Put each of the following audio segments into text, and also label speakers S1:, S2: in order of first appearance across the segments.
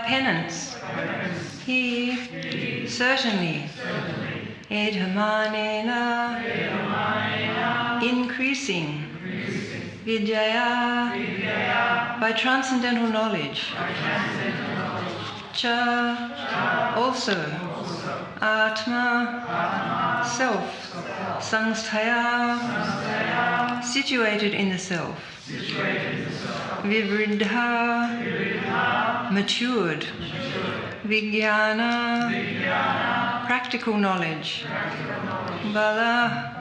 S1: penance, he certainly, edhamanena, increasing, vidyaya, by transcendental knowledge, cha, also, atma, self, sangsthaya, situated in the self, vivriddha, matured, vijnana, practical knowledge, bala,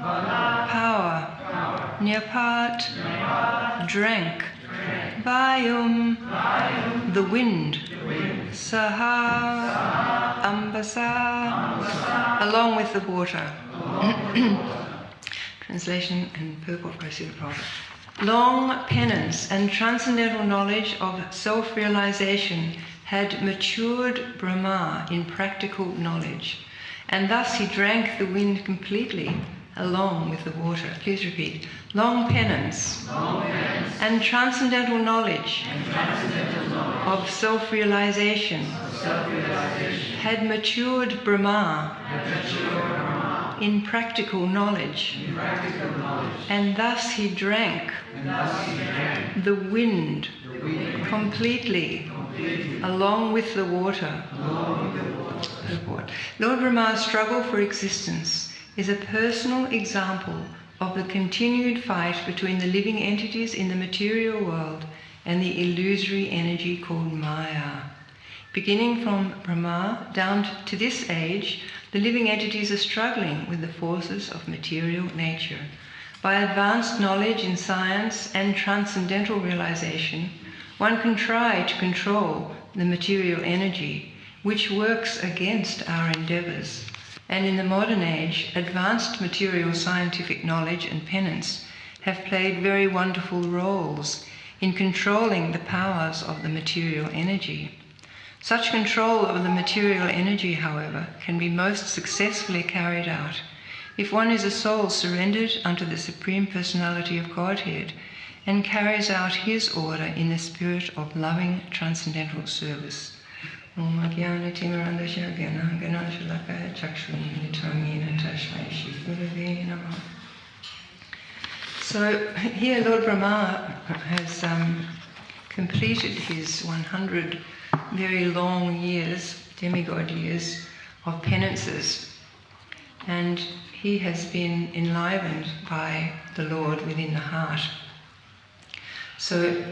S1: power, nyapat, drank, vayum, the wind, saha, ambasa, along with the water. Translation and purport by Srila Prabhupada. Long penance and transcendental knowledge of self-realization had matured Brahma in practical knowledge, and thus he drank the wind completely along with the water. Please repeat. Long penance, and transcendental knowledge, of self-realization had matured Brahma in practical knowledge, and thus he drank the wind completely along with the water. Lord Brahma's struggle for existence is a personal example of the continued fight between the living entities in the material world and the illusory energy called Maya. Beginning from Brahma down to this age, the living entities are struggling with the forces of material nature. By advanced knowledge in science and transcendental realization, one can try to control the material energy, which works against our endeavors. And in the modern age, advanced material scientific knowledge and penance have played very wonderful roles in controlling the powers of the material energy. Such control of the material energy, however, can be most successfully carried out if one is a soul surrendered unto the Supreme Personality of Godhead and carries out His order in the spirit of loving transcendental service. So here Lord Brahma has completed his 100 very long years, demigod years, of penances, and he has been enlivened by the Lord within the heart. So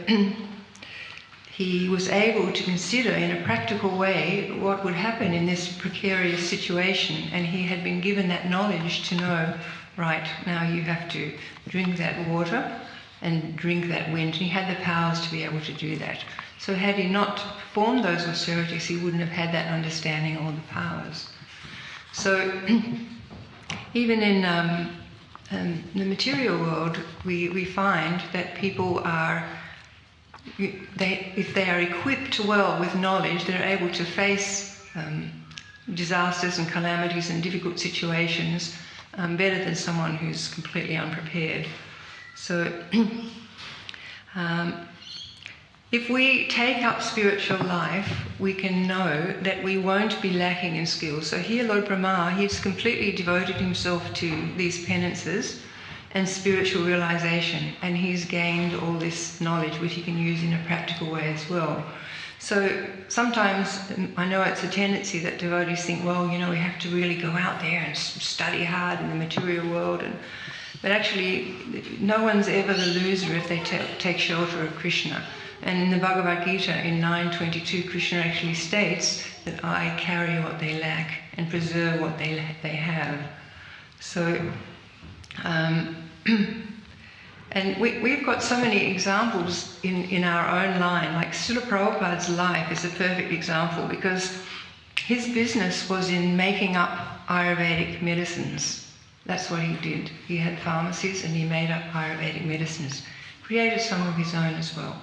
S1: he was able to consider in a practical way what would happen in this precarious situation, and he had been given that knowledge to know, right, now you have to drink that water and drink that wind. And he had the powers to be able to do that. So had he not performed those austerities, he wouldn't have had that understanding or the powers. So even in the material world, we find that people are, if they are equipped well with knowledge, they're able to face disasters and calamities and difficult situations better than someone who's completely unprepared. So if we take up spiritual life, we can know that we won't be lacking in skills. So here Lord Brahma, he's completely devoted himself to these penances and spiritual realization, and he's gained all this knowledge which he can use in a practical way as well. So sometimes I know it's a tendency that devotees think, well, you know, we have to really go out there and study hard in the material world, but actually no one's ever the loser if they take shelter of Krishna. And in the Bhagavad Gita in 9:22, Krishna actually states that I carry what they lack and preserve what they have. So and we've got so many examples in our own line. Like Srila Prabhupada's life is a perfect example, because his business was in making up Ayurvedic medicines. That's what he did. He had pharmacies and he made up Ayurvedic medicines, created some of his own as well.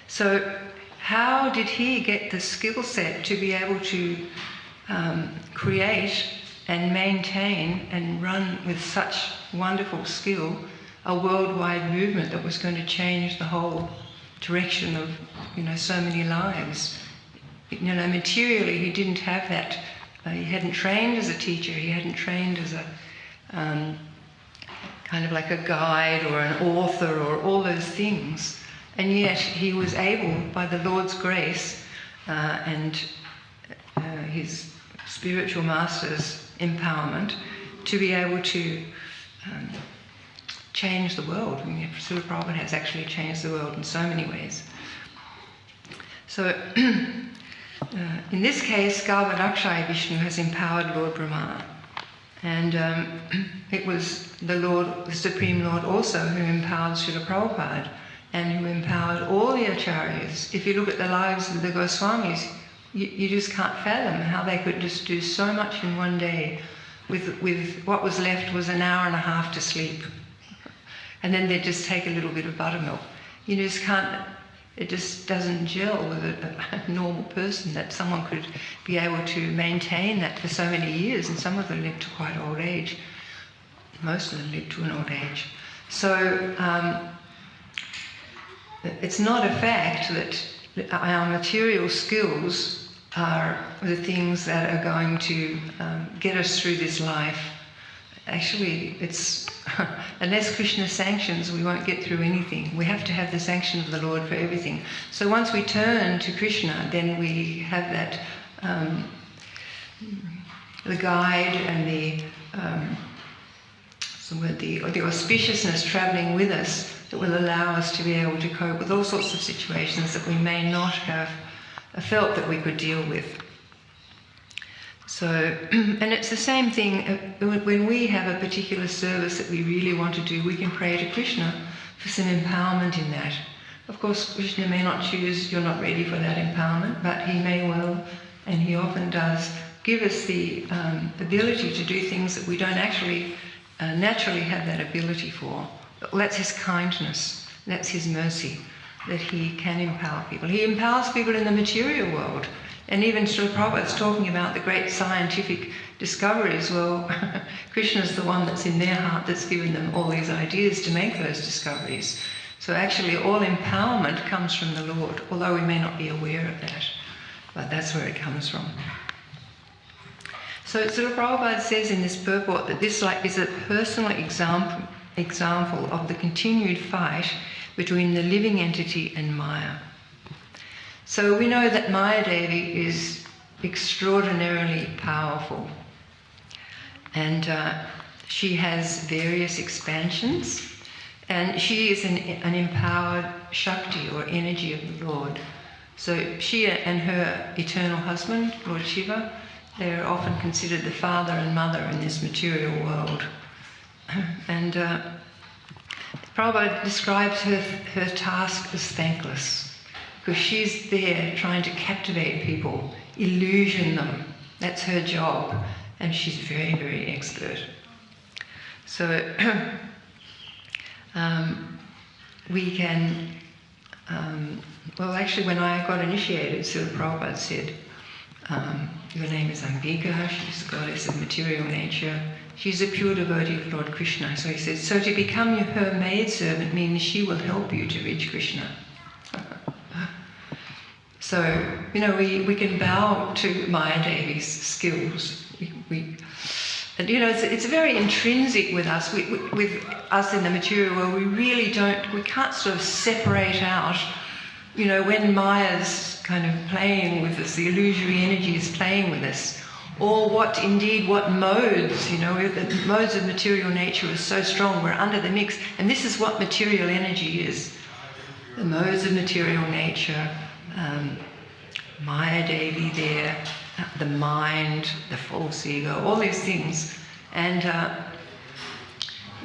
S1: So how did he get the skill set to be able to create and maintain and run with such wonderful skill a worldwide movement that was going to change the whole direction of, you know, so many lives? Materially he didn't have that. He hadn't trained as a teacher. He hadn't trained as a kind of like a guide or an author or all those things. And yet he was able, by the Lord's grace and his spiritual master's empowerment, to be able to change the world. I mean, Srila Prabhupada has actually changed the world in so many ways. So, in this case, Garbhodakshaya Vishnu has empowered Lord Brahma. And it was the Lord, the Supreme Lord also, who empowered Srila Prabhupada and who empowered all the acharyas. If you look at the lives of the Goswamis, you just can't fathom how they could just do so much in one day. With what was left was an hour and a half to sleep. And then they'd just take a little bit of buttermilk. You just can't, it just doesn't gel with a normal person that someone could be able to maintain that for so many years. And some of them lived to quite old age. Most of them lived to an old age. So it's not a fact that our material skills are the things that are going to get us through this life. Actually, it's unless Krishna sanctions, we won't get through anything. We have to have the sanction of the Lord for everything. So once we turn to Krishna, then we have that the guide and the auspiciousness travelling with us that will allow us to be able to cope with all sorts of situations that we may not have felt that we could deal with. So, and it's the same thing when we have a particular service that we really want to do, we can pray to Krishna for some empowerment in that. Of course, Krishna may not choose, you're not ready for that empowerment, but he may well, and he often does, give us the ability to do things that we don't actually naturally have that ability for. But that's his kindness, that's his mercy, that he can empower people. He empowers people in the material world. And even Srila Prabhupada's talking about the great scientific discoveries. Well, Krishna's the one that's in their heart that's given them all these ideas to make those discoveries. So actually all empowerment comes from the Lord, although we may not be aware of that. But that's where it comes from. So Srila Prabhupada says in this purport that this is a personal example of the continued fight between the living entity and Maya. So we know that Maya Devi is extraordinarily powerful, and she has various expansions, and she is an empowered Shakti or energy of the Lord. So she and her eternal husband, Lord Shiva, they are often considered the father and mother in this material world. And Prabhupada describes her task as thankless, because she's there trying to captivate people, illusion them. That's her job, and she's very, very expert. So we can, well actually when I got initiated, Srila Prabhupada said, your name is Ambika, she's the goddess of material nature, she's a pure devotee of Lord Krishna. So he says, so to become her maidservant means she will help you to reach Krishna. So, we can bow to Maya Devi's skills. And it's very intrinsic with us. With us in the material world, we can't sort of separate out, when Maya's kind of playing with us, the illusory energy is playing with us, or what modes, the modes of material nature are so strong, we're under the mix, and this is what material energy is. The modes of material nature, Maya Devi there, the mind, the false ego, all these things. And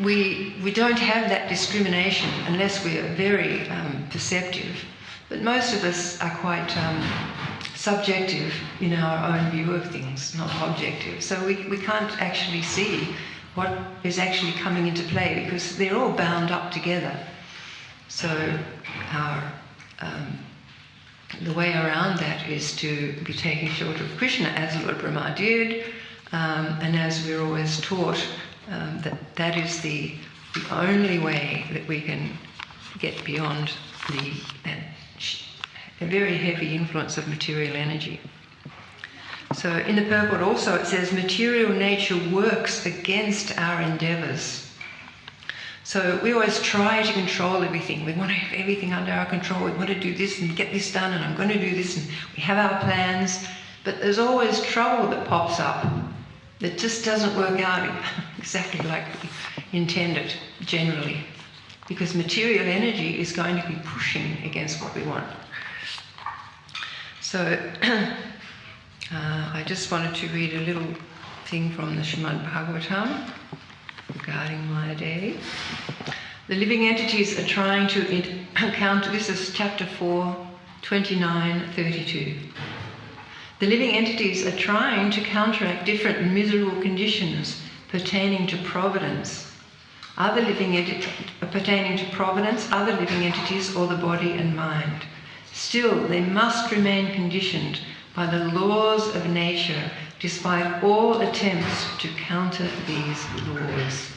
S1: we don't have that discrimination unless we are very perceptive. But most of us are quite subjective in our own view of things, not objective. So we can't actually see what is actually coming into play because they're all bound up together. So the way around that is to be taking shelter of Krishna, as Lord Brahma did, and as we're always taught, that is the only way that we can get beyond a very heavy influence of material energy. So in the purport also it says, material nature works against our endeavours. So we always try to control everything. We want to have everything under our control. We want to do this and get this done, and I'm going to do this, and we have our plans. But there's always trouble that pops up that just doesn't work out exactly like we intended, generally. Because material energy is going to be pushing against what we want. So I just wanted to read a little thing from the Srimad Bhagavatam regarding Maya Devi. The living entities are trying to encounter, this is chapter 4, 29, 32. The living entities are trying to counteract different miserable conditions pertaining to providence. Other living entities, other living entities, or the body and mind. Still, they must remain conditioned by the laws of nature, despite all attempts to counter these laws.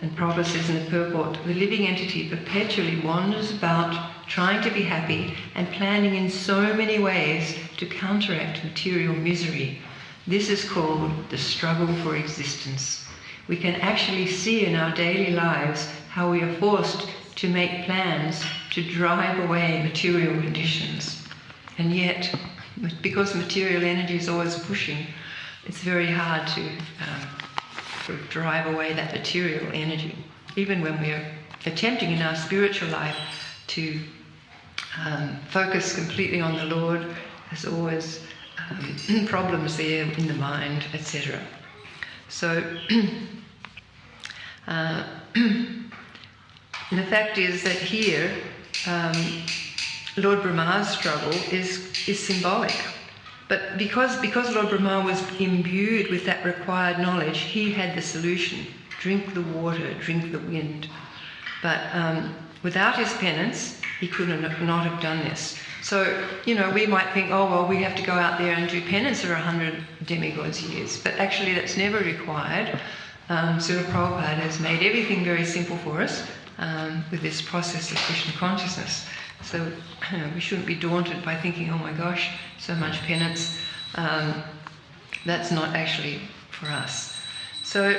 S1: And Prabhupada says in the purport, the living entity perpetually wanders about trying to be happy and planning in so many ways to counteract material misery. This is called the struggle for existence. We can actually see in our daily lives how we are forced to make plans to drive away material conditions. And yet, because material energy is always pushing, it's very hard to sort of drive away that material energy. Even when we're attempting in our spiritual life to focus completely on the Lord, there's always problems there in the mind, etc. So, the fact is that here, Lord Brahma's struggle is symbolic. But because Lord Brahma was imbued with that required knowledge, he had the solution. Drink the water, drink the wind. But without his penance, he could not have done this. So, we might think, oh, well, we have to go out there and do penance for 100 demigods years. But actually that's never required. Srila Prabhupada has made everything very simple for us with this process of Krishna consciousness. So we shouldn't be daunted by thinking, oh my gosh, so much penance. That's not actually for us. So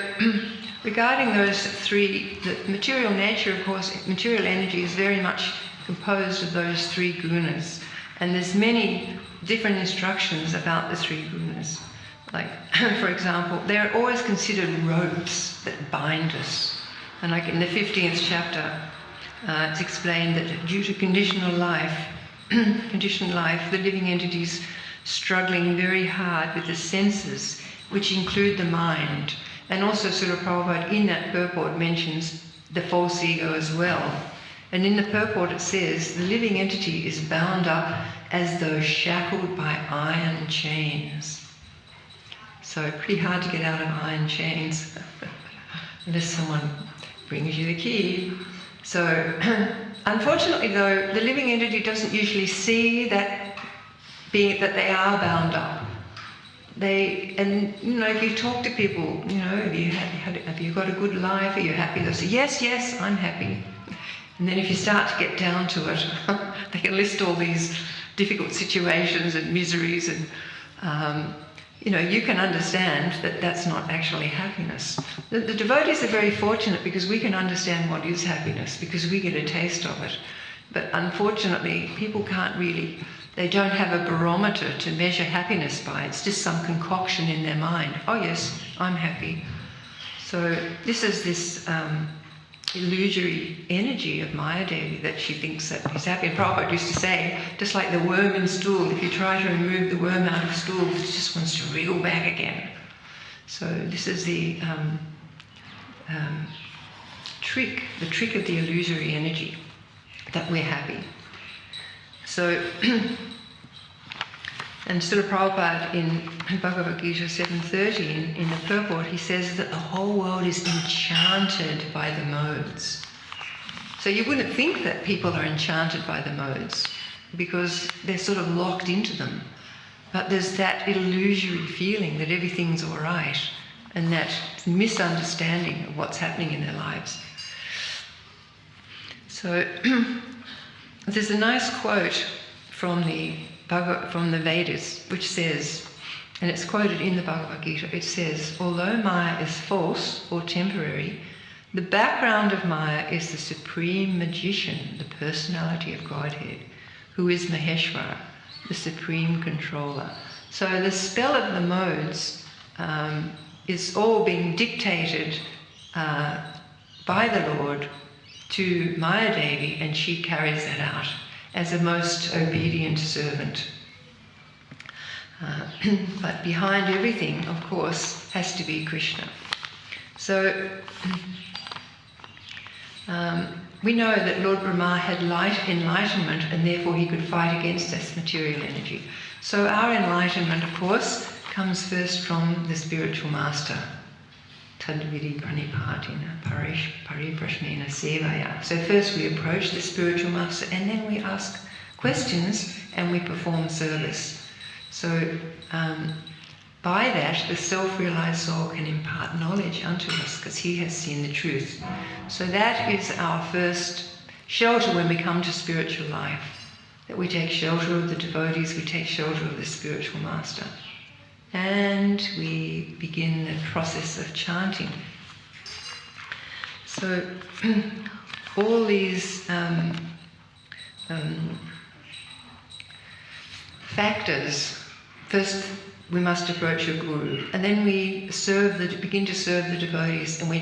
S1: regarding those three, the material nature, of course, material energy is very much composed of those three gunas. And there's many different instructions about the three gunas. Like, for example, they're always considered ropes that bind us. And like in the 15th chapter, it's explained that due to conditioned life, the living entities struggling very hard with the senses, which include the mind. And also Srila Prabhupada in that purport mentions the false ego as well. And in the purport it says, the living entity is bound up as though shackled by iron chains. So pretty hard to get out of iron chains, unless someone brings you the key. So, unfortunately though, the living entity doesn't usually see that they are bound up. If you talk to people, have you got a good life? Are you happy? They'll say, yes, I'm happy. And then if you start to get down to it, they can list all these difficult situations and miseries and you can understand that that's not actually happiness. The devotees are very fortunate because we can understand what is happiness because we get a taste of it. But unfortunately, people can't really, they don't have a barometer to measure happiness by. It's just some concoction in their mind. Oh yes, I'm happy. So this is this illusory energy of Maya Devi that she thinks that he's happy. And Prabhupada used to say, just like the worm in stool, if you try to remove the worm out of stool, it just wants to wriggle back again. So this is the trick of the illusory energy, that we're happy. So, and Srila Prabhupada in Bhagavad Gita 7.30, in the purport, he says that the whole world is enchanted by the modes. So you wouldn't think that people are enchanted by the modes because they're sort of locked into them. But there's that illusory feeling that everything's all right and that misunderstanding of what's happening in their lives. So there's a nice quote from the Vedas, which says, and it's quoted in the Bhagavad Gita, it says, although Maya is false or temporary, the background of Maya is the supreme magician, the personality of Godhead, who is Maheshwara, the supreme controller. So the spell of the modes is all being dictated by the Lord to Maya Devi, and she carries that out as a most obedient servant. But behind everything, of course, has to be Krishna. So we know that Lord Brahma had enlightenment, and therefore he could fight against this material energy. So our enlightenment, of course, comes first from the spiritual master. Tadvidi pranipatina pariprashnena sevaya. So first we approach the spiritual master, and then we ask questions and we perform service. So by that, the self-realized soul can impart knowledge unto us because he has seen the truth. So that is our first shelter when we come to spiritual life, that we take shelter of the devotees, we take shelter of the spiritual master. And we begin the process of chanting. So all these factors, first we must approach a guru, and then we begin to serve the devotees, and we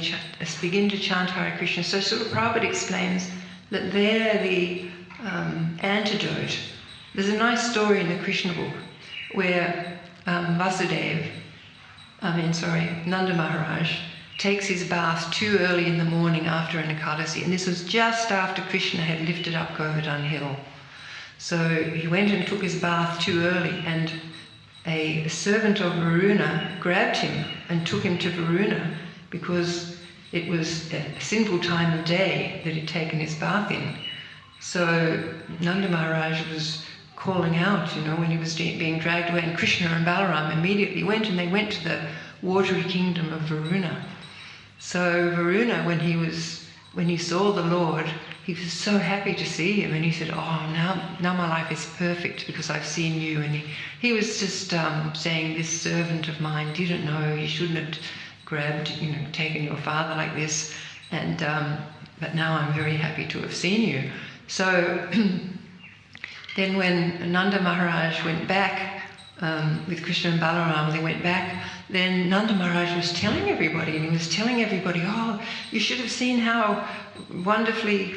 S1: begin to chant Hare Krishna. So Srila Prabhupada explains that they're the antidote. There's a nice story in the Krishna book where Nanda Maharaj takes his bath too early in the morning after an Ekadasi, and this was just after Krishna had lifted up Govardhan Hill. So he went and took his bath too early, and a servant of Varuna grabbed him and took him to Varuna because it was a sinful time of day that he'd taken his bath in. So Nanda Maharaj was calling out, when he was being dragged away, and Krishna and Balaram immediately went, and they went to the watery kingdom of Varuna. So Varuna, when he saw the Lord, he was so happy to see him, and he said, now my life is perfect because I've seen you. And he was just saying, this servant of mine didn't know, he shouldn't have grabbed, taken your father like this, and but now I'm very happy to have seen you. So then when Nanda Maharaj went back with Krishna and Balaram, they went back, then Nanda Maharaj was telling everybody, and he was telling everybody, you should have seen how wonderfully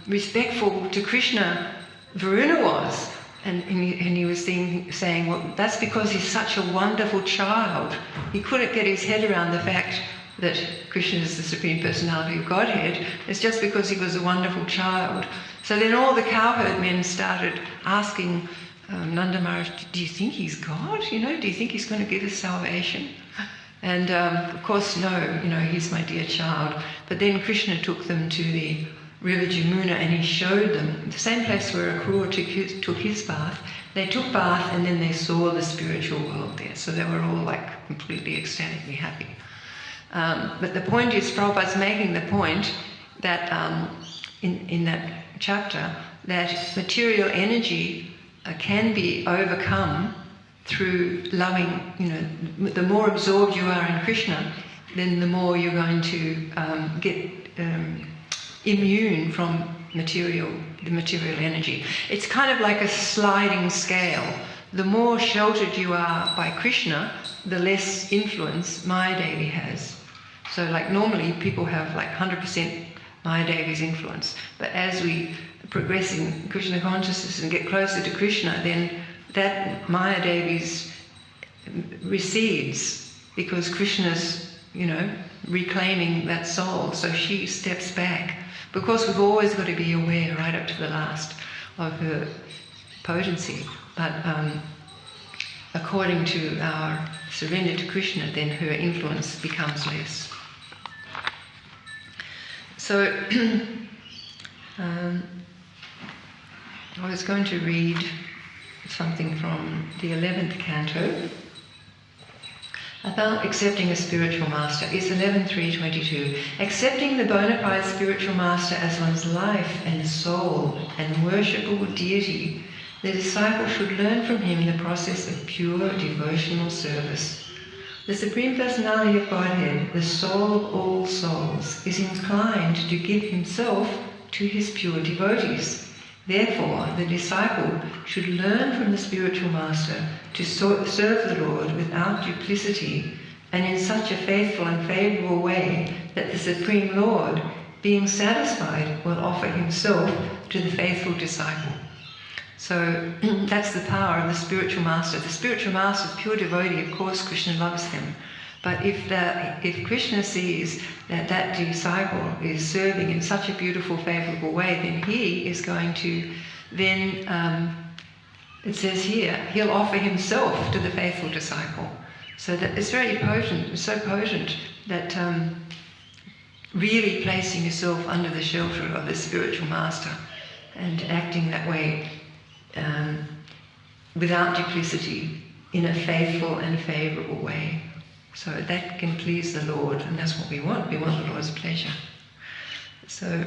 S1: respectful to Krishna Varuna was. And he was saying, well, that's because he's such a wonderful child. He couldn't get his head around the fact that Krishna is the Supreme Personality of Godhead. It's just because he was a wonderful child. So then all the cowherd men started asking Nanda Maharaj, do you think he's God? Do you think he's going to give us salvation? And of course, no, he's my dear child. But then Krishna took them to the river Jamuna, and he showed them the same place where Akrura took his bath. They took bath, and then they saw the spiritual world there. So they were all like completely ecstatically happy. But the point is, Prabhupada's making the point that in that chapter, that material energy can be overcome through loving, the more absorbed you are in Krishna, then the more you're going to get immune from the material energy. It's kind of like a sliding scale. The more sheltered you are by Krishna, the less influence Maya Devi has. So like normally people have like 100% Maya Devi's influence, but as we progress in Krishna consciousness and get closer to Krishna, then that Maya Devi's recedes because Krishna's, reclaiming that soul. So she steps back. Because we've always got to be aware right up to the last of her potency. But according to our surrender to Krishna, then her influence becomes less. So I was going to read something from the 11th canto about accepting a spiritual master. It's 11.3.22. Accepting the bona fide spiritual master as one's life and soul and worshipable deity The disciple should learn from him the process of pure devotional service. The Supreme Personality of Godhead, the soul of all souls, is inclined to give himself to his pure devotees. Therefore, the disciple should learn from the spiritual master to serve the Lord without duplicity and in such a faithful and favourable way that the Supreme Lord, being satisfied, will offer himself to the faithful disciple. So that's the power of the spiritual master. The spiritual master is pure devotee. Of course, Krishna loves him. But if Krishna sees that that disciple is serving in such a beautiful, favourable way, then he is going to it says here, he'll offer himself to the faithful disciple. So that it's very potent. It's so potent that really placing yourself under the shelter of the spiritual master and acting that way without duplicity in a faithful and favourable way. So that can please the Lord, and that's what we want. We want the Lord's pleasure. So,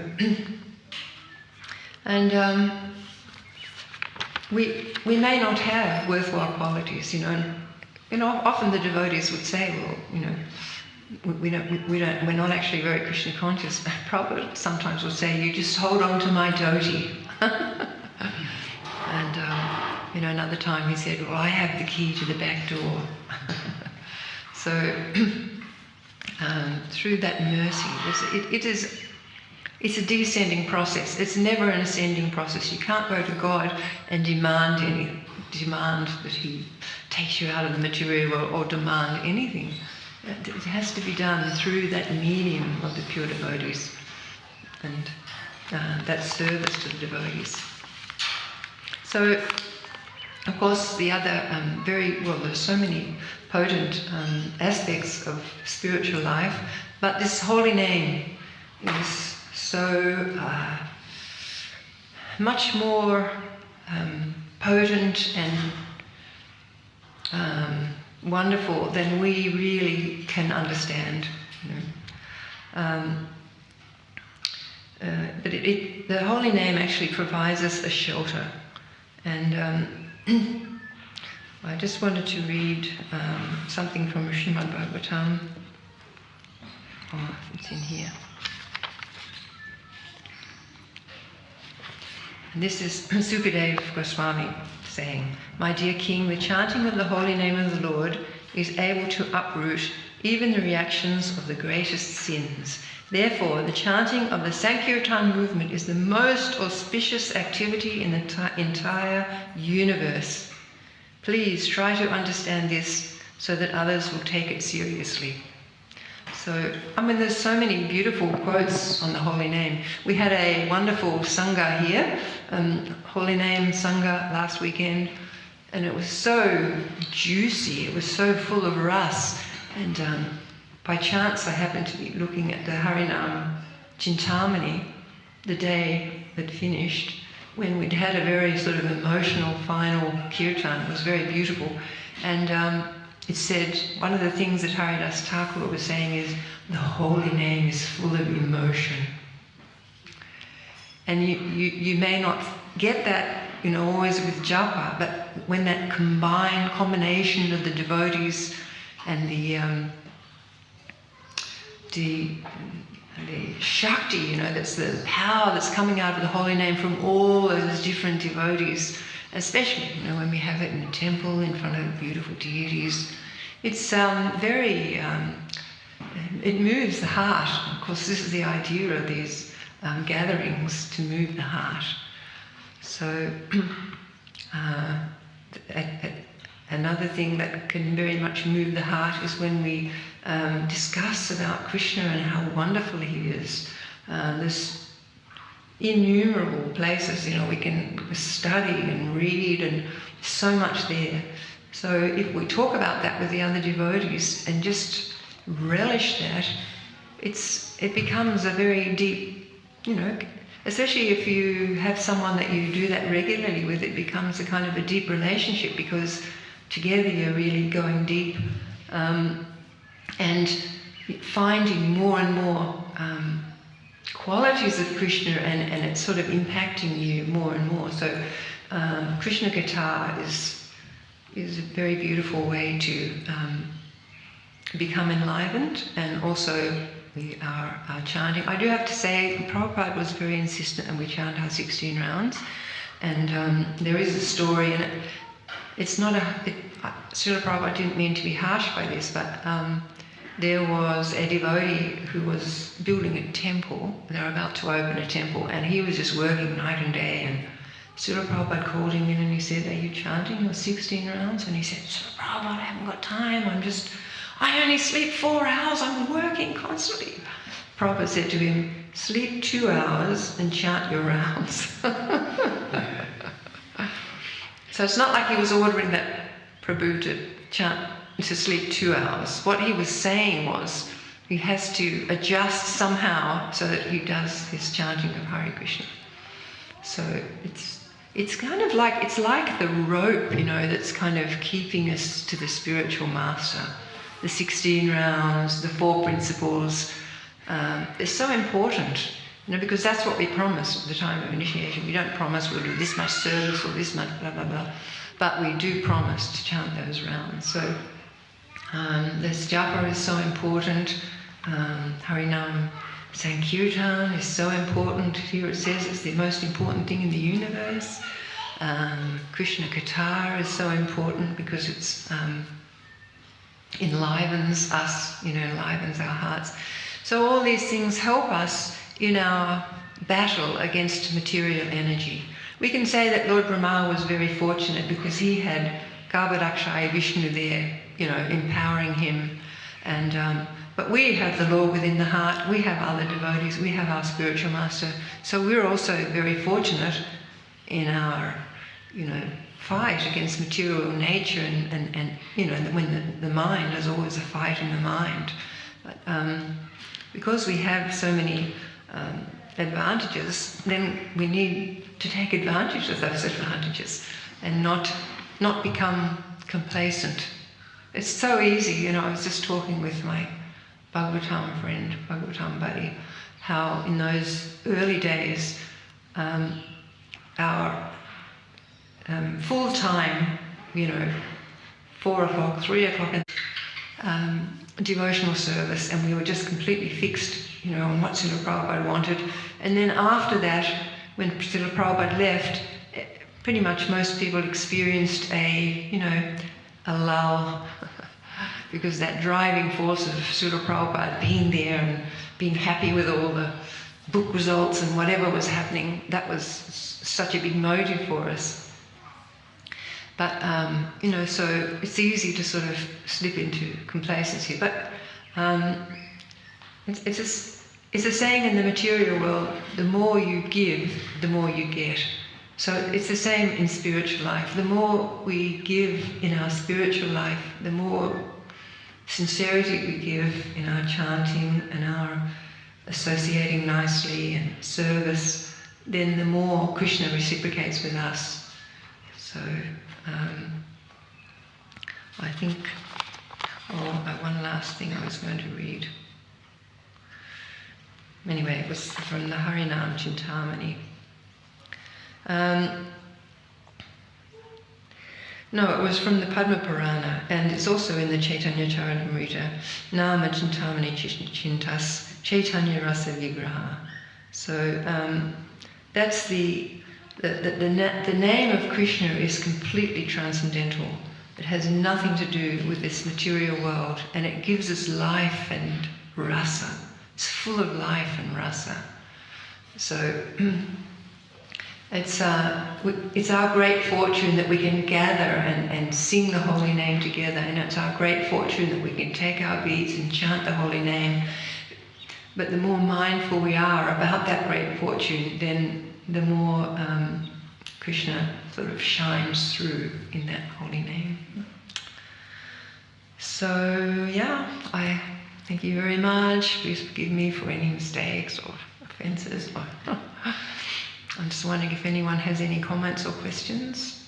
S1: and we may not have worthwhile qualities, often the devotees would say, well, we're not actually very Krishna conscious. Prabhupada sometimes would say, you just hold on to my dhoti. And another time he said, well, I have the key to the back door. So through that mercy, it's a descending process. It's never an ascending process. You can't go to God and demand that he takes you out of the material world or demand anything. It has to be done through that medium of the pure devotees and that service to the devotees. So, of course, the other there's so many potent aspects of spiritual life, but this holy name is so much more potent and wonderful than we really can understand. But the holy name actually provides us a shelter. And I just wanted to read something from Srimad Bhagavatam. Oh, it's in here. And this is Sukadeva Goswami saying, "My dear king, the chanting of the holy name of the Lord is able to uproot even the reactions of the greatest sins. Therefore, the chanting of the Sankirtan movement is the most auspicious activity in the entire universe. Please try to understand this so that others will take it seriously." So, there's so many beautiful quotes on the holy name. We had a wonderful Sangha here, Holy Name Sangha last weekend, and it was so juicy, it was so full of ras. And by chance I happened to be looking at the Harinam Chintamani the day that finished, when we'd had a very sort of emotional final kirtan. It was very beautiful. And it said, one of the things that Haridas Thakur was saying is, the holy name is full of emotion. And you may not get that, always with japa, but when that combination of the devotees and the Shakti, that's the power that's coming out of the holy name from all those different devotees, especially, when we have it in the temple in front of beautiful deities. It's very, it moves the heart. Of course, this is the idea of these gatherings, to move the heart. So, another thing that can very much move the heart is when we discuss about Krishna and how wonderful he is. There's innumerable places, we can study and read, and so much there. So if we talk about that with the other devotees and just relish that, it becomes a very deep, especially if you have someone that you do that regularly with, it becomes a kind of a deep relationship, because together you're really going deep and finding more and more qualities of Krishna, and it's sort of impacting you more and more. So Krishna Katha is a very beautiful way to become enlivened, and also we are chanting. I do have to say, Prabhupada was very insistent and we chant our 16 rounds. And there is a story, and it's not Srila Prabhupada didn't mean to be harsh by this, but there was a devotee who was building a temple. They were about to open a temple, and he was just working night and day. And Srila Prabhupada called him in and he said, "Are you chanting your 16 rounds?" And he said, "Srila Prabhupada, I haven't got time. I only sleep 4 hours. I'm working constantly." Prabhupada said to him, "Sleep 2 hours and chant your rounds." So it's not like he was ordering that Prabhu to sleep 2 hours. What he was saying was he has to adjust somehow so that he does his chanting of Hare Krishna. So it's kind of like, it's like the rope, that's kind of keeping us to the spiritual master. The 16 rounds, the 4 principles, they're so important, because that's what we promise at the time of initiation. We don't promise we'll do this much service or this much blah, blah, blah, but we do promise to chant those rounds. So this japa is so important. Harinam Sankirtan is so important. Here it says it's the most important thing in the universe. Krishna Katha is so important because it's enlivens us, enlivens our hearts. So all these things help us in our battle against material energy. We can say that Lord Brahma was very fortunate because he had Garbhodakshaya Vishnu there, empowering him. And but we have the Lord within the heart, we have other devotees, we have our spiritual master. So we're also very fortunate in our, fight against material nature and when the mind, there's always a fight in the mind. But because we have so many advantages, then we need to take advantage of those advantages and not become complacent. It's so easy, I was just talking with my Bhagavatam friend, Bhagavatam buddy, how in those early days our full time, 4 o'clock, 3 o'clock, devotional service, and we were just completely fixed, on what Srila Prabhupada wanted. And then after that, when Srila Prabhupada left, pretty much most people experienced a lull, because that driving force of Srila Prabhupada being there and being happy with all the book results and whatever was happening, that was such a big motive for us. But, so it's easy to sort of slip into complacency. But it's a saying in the material world, the more you give, the more you get. So it's the same in spiritual life. The more we give in our spiritual life, the more sincerity we give in our chanting and our associating nicely and service, then the more Krishna reciprocates with us. So I think, one last thing I was going to read. Anyway, it was from the Harinam Chintamani. No, it was from the Padma Purana, and it's also in the Chaitanya Charitamrita. Nama Chintamani Chintas Chaitanya Rasa Vigraha. So that's the name of Krishna is completely transcendental. It has nothing to do with this material world, and it gives us life and rasa. It's full of life and rasa. So it's our great fortune that we can gather and sing the holy name together, and it's our great fortune that we can take our beads and chant the holy name. But the more mindful we are about that great fortune, then the more Krishna sort of shines through in that holy name. So yeah, I thank you very much. Please forgive me for any mistakes or offences. I'm just wondering if anyone has any comments or questions.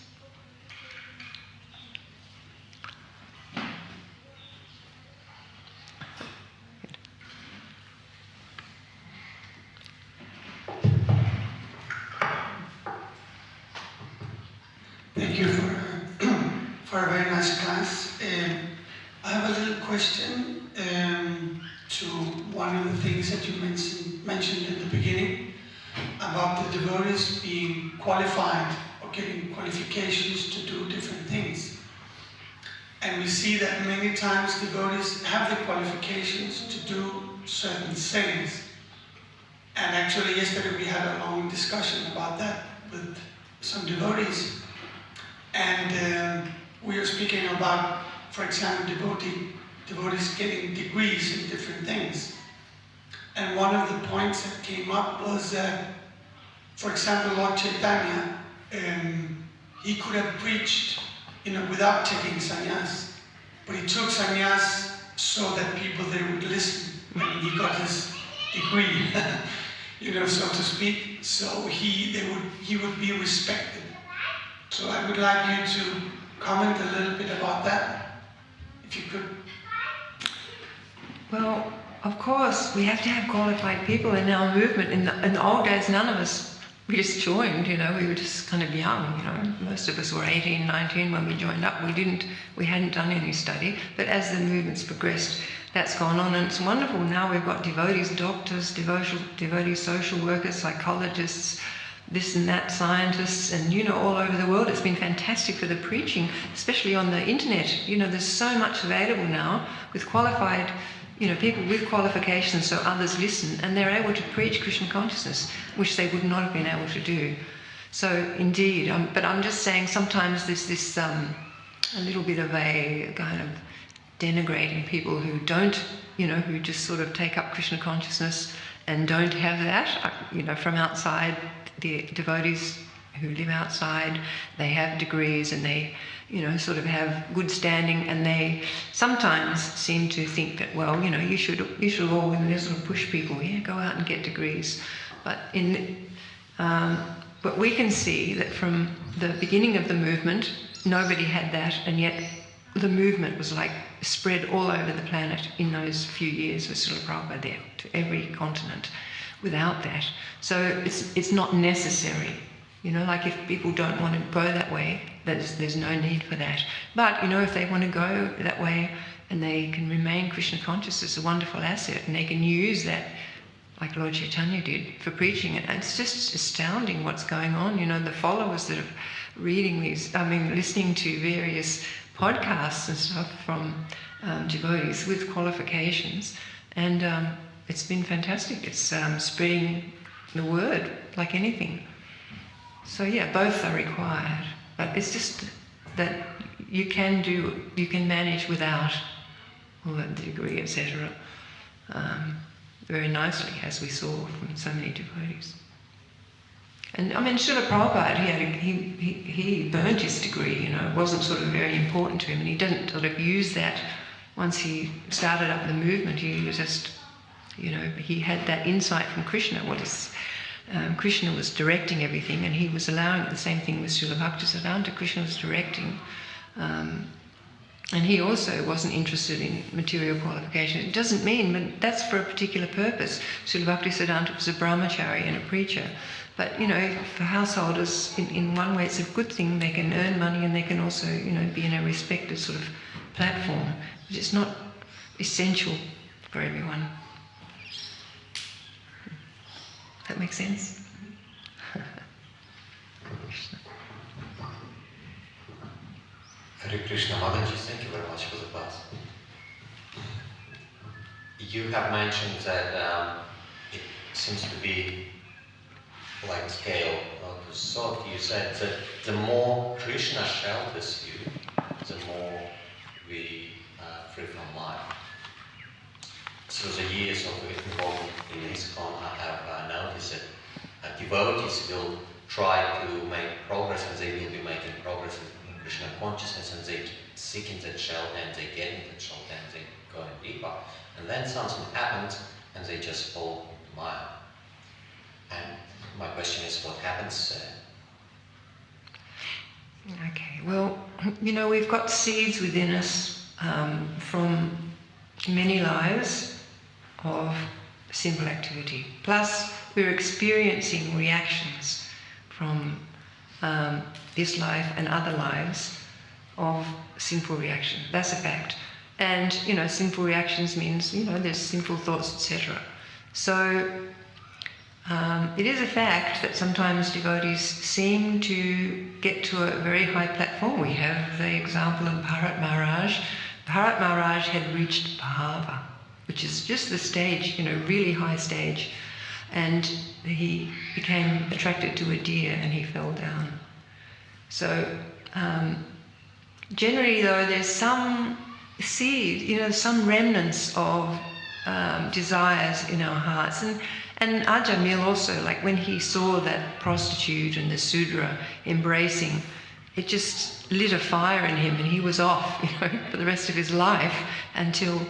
S2: Thank you for a very nice class. I have a little question to one of the things that you mentioned at the beginning about the devotees being qualified or getting qualifications to do different things. And we see that many times devotees have the qualifications to do certain things. And actually yesterday we had a long discussion about that with some devotees. And we were speaking about, for example, devotees getting degrees in different things. And one of the points that came up was that, for example, Lord Chaitanya, he could have preached, without taking sannyas, but he took sannyas so that people there would listen. I mean, he got his degree, so to speak. So he would be respected. So I would like you to comment a little bit about that, if you could.
S1: Well, of course, we have to have qualified people in our movement. In the old days, none of us, we just joined, we were just kind of young, Most of us were 18, 19 when we joined up. We hadn't done any study, but as the movement's progressed, that's gone on, and it's wonderful. Now we've got devotees, doctors, devotees, social workers, psychologists, this and that, scientists, and all over the world. It's been fantastic for the preaching, especially on the internet. There's so much available now with qualified, people with qualifications, so others listen, and they're able to preach Krishna consciousness, which they would not have been able to do. So indeed, but I'm just saying sometimes there's this a little bit of a kind of denigrating people who don't, who just sort of take up Krishna consciousness and don't have that, from outside. The devotees who live outside, they have degrees and they, sort of have good standing, and they sometimes seem to think that, well, you should all sort of push people, go out and get degrees. But but we can see that from the beginning of the movement, nobody had that, and yet the movement was like spread all over the planet in those few years with Srila Prabhupada there, to every continent. Without that, so it's not necessary, like if people don't want to go that way, there's no need for that. But if they want to go that way and they can remain Krishna conscious, it's a wonderful asset, and they can use that, like Lord Chaitanya did, for preaching. And it's just astounding what's going on. The followers that are reading listening to various podcasts and stuff from devotees with qualifications, and it's been fantastic. It's spreading the word like anything. So yeah, both are required. But it's just that you can manage without all that degree, etc. Very nicely, as we saw from so many devotees. And Srila Prabhupada, he burnt his degree. It wasn't sort of very important to him, and he didn't sort of use that once he started up the movement. He was just, he had that insight from Krishna. Krishna was directing everything, and he was allowing it. The same thing with Srila Bhaktisiddhanta. Krishna was directing. And he also wasn't interested in material qualification. It doesn't mean, but that's for a particular purpose. Srila Bhaktisiddhanta was a brahmachari and a preacher. But, for householders, in one way it's a good thing. They can earn money, and they can also, be in a respected sort of platform. But it's not essential for everyone. That makes sense?
S3: Hare Krishna, Mataji, thank you very much for the class. You have mentioned that it seems to be like a scale to sort. You said that the more Krishna shelters you, the more we are free from Maya. Through the years of involvement in ISKCON, I have noticed that devotees will try to make progress, and they will be making progress in Krishna consciousness, and they seek in that shelter, and they get in that shelter, and they go in deeper. And then something happens, and they just fall into Maya. And my question is, what happens?
S1: Okay, well, we've got seeds within us from many lives of simple activity. Plus, we're experiencing reactions from this life and other lives of sinful reaction. That's a fact. And, sinful reactions means, there's sinful thoughts, etc. So it is a fact that sometimes devotees seem to get to a very high platform. We have the example of Bharat Maharaj. Bharat Maharaj had reached Bhava, which is just the stage, really high stage. And he became attracted to a deer and he fell down. So generally though, there's some seed, some remnants of desires in our hearts. And Ajamil also, like when he saw that prostitute and the Sudra embracing, it just lit a fire in him and he was off, for the rest of his life until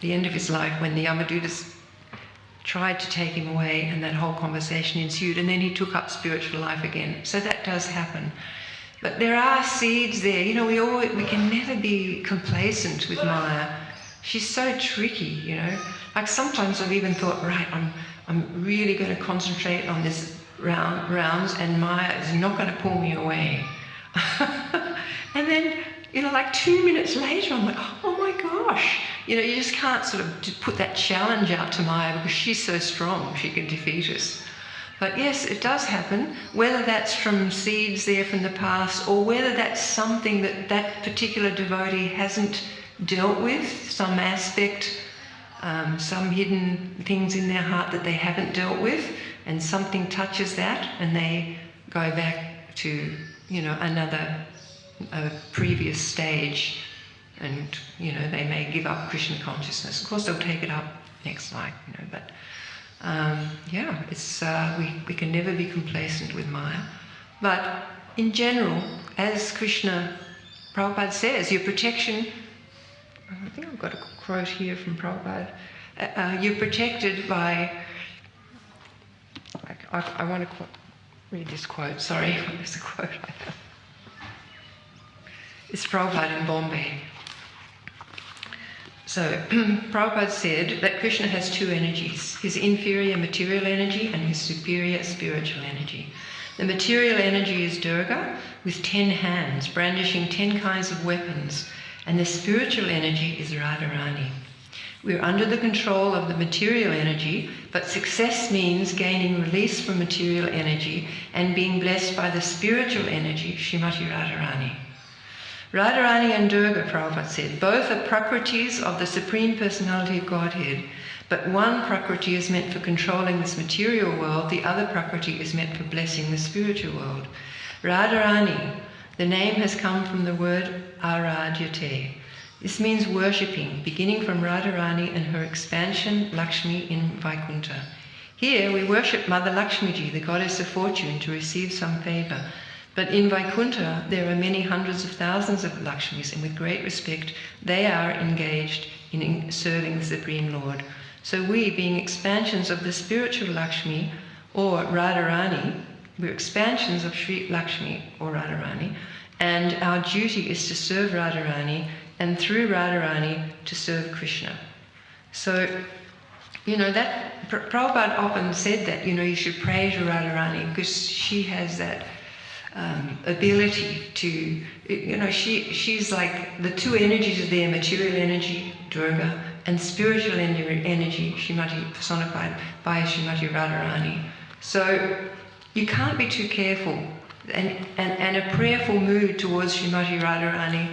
S1: the end of his life when the Yamadutas tried to take him away and that whole conversation ensued, and then he took up spiritual life again. So that does happen. But there are seeds there. We can never be complacent with Maya. She's so tricky, Like sometimes I've even thought, right, I'm really going to concentrate on this rounds and Maya is not going to pull me away. And then, like 2 minutes later, I'm like, oh my gosh. You just can't sort of put that challenge out to Maya because she's so strong, she can defeat us. But yes, it does happen, whether that's from seeds there from the past or whether that's something that particular devotee hasn't dealt with, some aspect, some hidden things in their heart that they haven't dealt with, and something touches that and they go back to, a previous stage, and, they may give up Krishna consciousness. Of course, they'll take it up next life, but it's we can never be complacent with Maya. But in general, as Krishna, Prabhupada says, your protection, I think I've got a quote here from Prabhupada, you're protected by, I want to read this quote, sorry, there's a quote I have. It's Prabhupada in Bombay. So, Prabhupada said that Krishna has two energies, his inferior material energy and his superior spiritual energy. The material energy is Durga, with 10 hands, brandishing 10 kinds of weapons, and the spiritual energy is Radharani. We're under the control of the material energy, but success means gaining release from material energy and being blessed by the spiritual energy, Srimati Radharani. Radharani and Durga, Prabhupada said, both are prakritis of the Supreme Personality of Godhead, but one prakriti is meant for controlling this material world, the other prakriti is meant for blessing the spiritual world. Radharani, the name has come from the word aradyate. This means worshipping, beginning from Radharani and her expansion, Lakshmi, in Vaikuntha. Here we worship Mother Lakshmiji, the goddess of fortune, to receive some favour. But in Vaikuntha, there are many hundreds of thousands of Lakshmis, and with great respect, they are engaged in serving the Supreme Lord. So we, being expansions of the spiritual Lakshmi, or Radharani, we're expansions of Sri Lakshmi, or Radharani, and our duty is to serve Radharani, and through Radharani, to serve Krishna. So, that Prabhupada often said that, you should pray to Radharani, because she has that ability to, she's like the two energies are there, material energy, Durga, and spiritual energy, Srimati, personified by Srimati Radharani. So you can't be too careful, and a prayerful mood towards Srimati Radharani,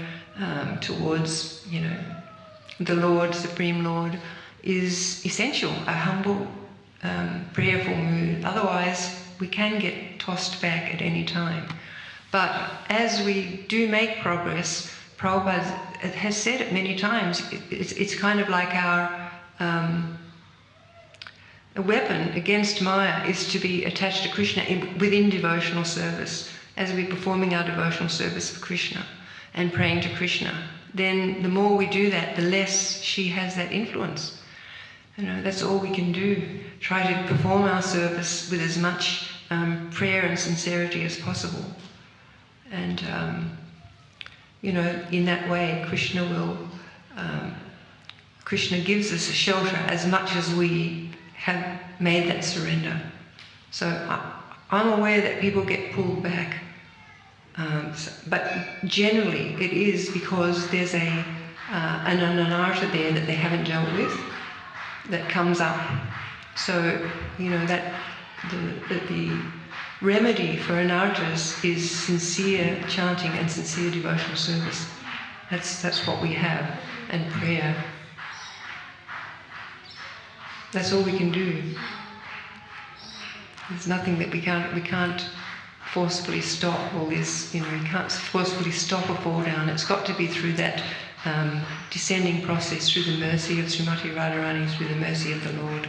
S1: towards, the Lord, Supreme Lord, is essential, a humble, prayerful mood. Otherwise, we can get tossed back at any time. But as we do make progress, Prabhupada has said it many times, it's kind of like our a weapon against Maya is to be attached to Krishna within devotional service. As we're performing our devotional service for Krishna and praying to Krishna, then the more we do that, the less she has that influence. That's all we can do. Try to perform our service with as much prayer and sincerity as possible. And, in that way, Krishna gives us a shelter as much as we have made that surrender. So I'm aware that people get pulled back But generally it is because there's an anartha there that they haven't dealt with that comes up. So, that the remedy for anarthas is sincere chanting and sincere devotional service. That's what we have, and prayer. That's all we can do. There's nothing that we can't forcefully stop all this, you can't forcefully stop a fall down. It's got to be through that descending process, through the mercy of Srimati Radharani, through the mercy of the Lord.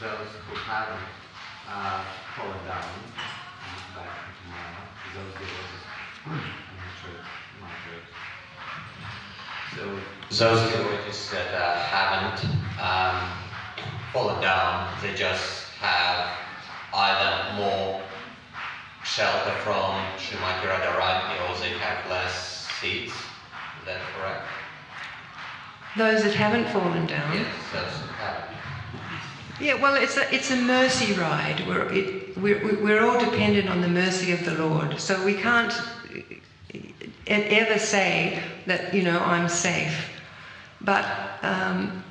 S4: Those who haven't fallen down back into Maya, those devotees,
S3: So those devotees that haven't fallen down, they just have either more shelter from Srimati Radharani or they have less seats. Is that correct?
S1: Those that haven't fallen down?
S3: Yes, those who haven't.
S1: Yeah, well, it's a mercy ride. We're all dependent on the mercy of the Lord, so we can't ever say that I'm safe. But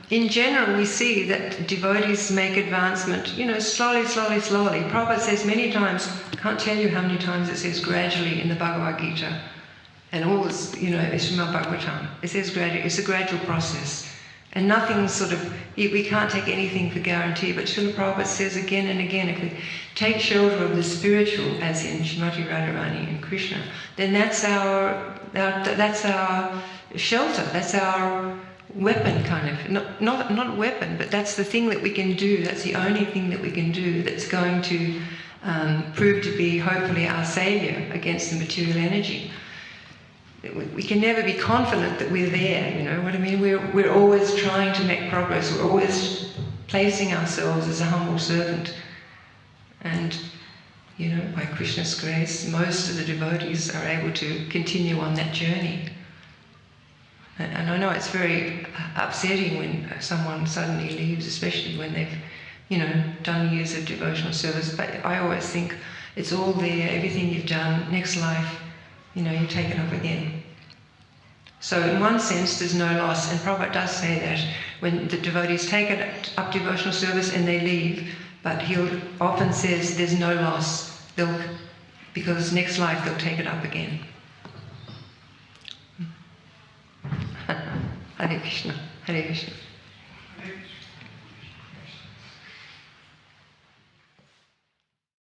S1: in general, we see that devotees make advancement, slowly. Prabhupada says many times, I can't tell you how many times it says gradually in the Bhagavad Gita, and all this, it's Srimad Bhagavatam. It says gradually. It's a gradual process. And nothing we can't take anything for guarantee, but Srila Prabhupada says again and again, if we take shelter of the spiritual, as in Srimati Radharani and Krishna, then that's our shelter, that's our weapon, kind of. Not weapon, but that's the thing that we can do, that's the only thing that we can do that's going to prove to be, hopefully, our saviour against the material energy. We can never be confident that we're there, you know what I mean? We're always trying to make progress, we're always placing ourselves as a humble servant. And, by Krishna's grace, most of the devotees are able to continue on that journey. And I know it's very upsetting when someone suddenly leaves, especially when they've, done years of devotional service, but I always think it's all there, everything you've done, next life, you take it up again. So in one sense, there's no loss, and Prabhupada does say that when the devotees take it up devotional service and they leave, but he often says there's no loss, because next life they'll take it up again. Hare Krishna, Hare Krishna.